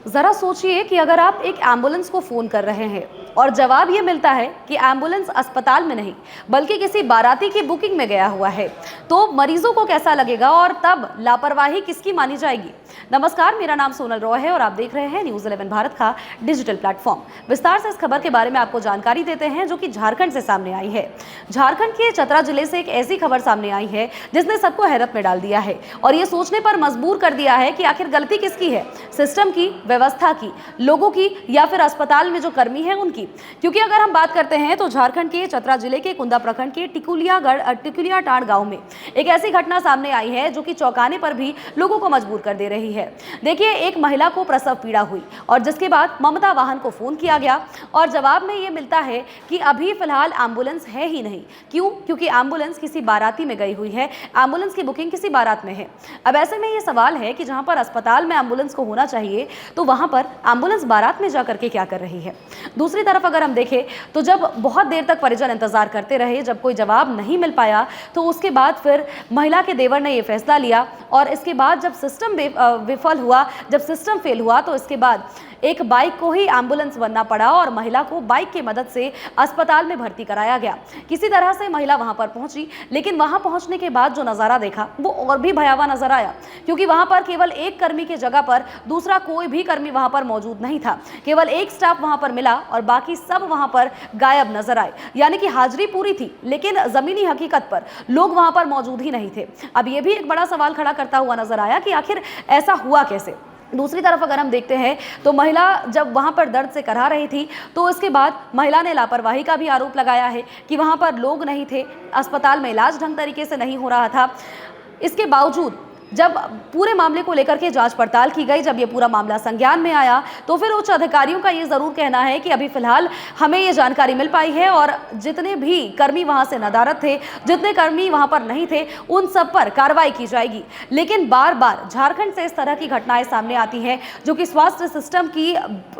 जरा सोचिए कि अगर आप एक एम्बुलेंस को फोन कर रहे हैं और जवाब ये मिलता है कि एम्बुलेंस अस्पताल में नहीं बल्कि किसी बाराती की बुकिंग में गया हुआ है, तो मरीजों को कैसा लगेगा और तब लापरवाही किसकी मानी जाएगी। नमस्कार, मेरा नाम सोनल रॉय है और आप देख रहे हैं न्यूज़ 11 भारत का डिजिटल प्लेटफॉर्म। विस्तार से इस खबर के बारे में आपको जानकारी देते हैं जो कि झारखंड से सामने आई है। झारखंड के चतरा जिले से एक ऐसी खबर सामने आई है जिसने सबको हैरत में डाल दिया है और ये सोचने पर मजबूर कर दिया है कि आखिर गलती किसकी है, सिस्टम की, व्यवस्था की, लोगों की या फिर अस्पताल में जो कर्मी हैं उनकी। क्योंकि अगर हम बात करते हैं तो झारखंड के चतरा जिले के कुंदा प्रखंड के टिकुलियाटांड गांव में एक ऐसी घटना सामने आई है जो कि चौंकाने पर भी लोगों को मजबूर कर दे रही है। देखिए, एक महिला को प्रसव पीड़ा हुई और जिसके बाद ममता वाहन को फोन किया गया और जवाब में ये मिलता है कि अभी फिलहाल एम्बुलेंस है ही नहीं। क्यों? क्योंकि एम्बुलेंस किसी बाराती में गई हुई है, एम्बुलेंस की बुकिंग किसी बारात में है। अब ऐसे में ये सवाल है कि जहां पर अस्पताल में एम्बुलेंस को होना चाहिए तो वहां पर एम्बुलेंस बारात में जाकर के क्या कर रही है। दूसरी तरफ अगर हम देखें तो जब बहुत देर तक परिजन इंतजार करते रहे, जब कोई जवाब नहीं मिल पाया, तो उसके बाद फिर महिला के देवर ने यह फैसला लिया और इसके बाद जब सिस्टम विफल हुआ, जब सिस्टम फेल हुआ, तो इसके बाद एक बाइक को ही एम्बुलेंस बनना पड़ा और महिला को बाइक की मदद से अस्पताल में भर्ती कराया गया। किसी तरह से महिला वहां पर पहुंची, लेकिन वहां पहुंचने के बाद जो नज़ारा देखा वो और भी भयावह नजर आया, क्योंकि वहां पर केवल एक कर्मी की जगह पर दूसरा कोई भी कर्मी वहां पर मौजूद नहीं था। केवल एक स्टाफ वहां पर मिला और बाकी सब वहां पर गायब नजर आए। यानी कि हाजिरी पूरी थी लेकिन जमीनी हकीकत पर लोग वहां पर मौजूद ही नहीं थे। अब यह भी एक बड़ा सवाल खड़ा करता हुआ नजर आया कि आखिर ऐसा हुआ कैसे। दूसरी तरफ अगर हम देखते हैं तो महिला जब वहां पर दर्द से कराह रही थी तो इसके बाद महिला ने लापरवाही का भी आरोप लगाया है कि वहां पर लोग नहीं थे, अस्पताल में इलाज ढंग तरीके से नहीं हो रहा था। इसके बावजूद जब पूरे मामले को लेकर के जांच पड़ताल की गई, जब ये पूरा मामला संज्ञान में आया, तो फिर उच्च अधिकारियों का ये जरूर कहना है कि अभी फिलहाल हमें ये जानकारी मिल पाई है और जितने भी कर्मी वहां से नदारद थे, जितने कर्मी वहां पर नहीं थे, उन सब पर कार्रवाई की जाएगी। लेकिन बार बार झारखंड से इस तरह की घटनाएं सामने आती हैं जो कि स्वास्थ्य सिस्टम की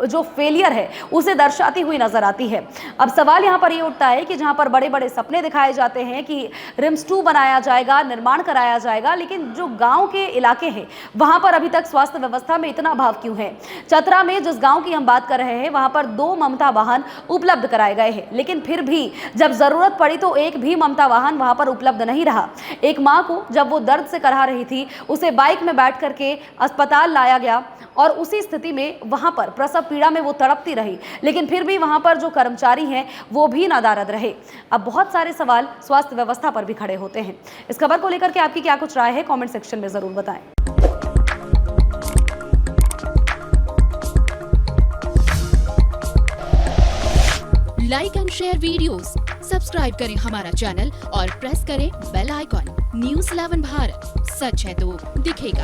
जो फेलियर है उसे दर्शाती हुई नजर आती है। अब सवाल यहाँ पर ये उठता है कि जहाँ पर बड़े बड़े सपने दिखाए जाते हैं कि रिम्स 2 बनाया जाएगा, निर्माण कराया जाएगा, लेकिन जो गांव के इलाके हैं वहां पर अभी तक स्वास्थ्य व्यवस्था में इतना अभाव क्यों है। चतरा में जिस गांव की हम बात कर रहे हैं वहां पर 2 ममता वाहन उपलब्ध कराए गए हैं, लेकिन फिर भी जब जरूरत पड़ी तो एक भी ममता वाहन वहां पर उपलब्ध नहीं रहा। एक मां को जब वो दर्द से कराह रही थी उसे बाइक में बैठ करके अस्पताल लाया गया और उसी स्थिति में वहां पर प्रसव पीड़ा में वो तड़पती रही, लेकिन फिर भी वहां पर जो कर्मचारी हैं वो भी नादारद रहे। अब बहुत सारे सवाल स्वास्थ्य व्यवस्था पर भी खड़े होते हैं। इस खबर को लेकर के आपकी क्या कुछ राय है, कमेंट सेक्शन में जरूर बताएं। Like and share videos, subscribe करें हमारा चैनल और प्रेस करें बेल आइकॉन। न्यूज़ 11 भारत, सच है तो दिखेगा।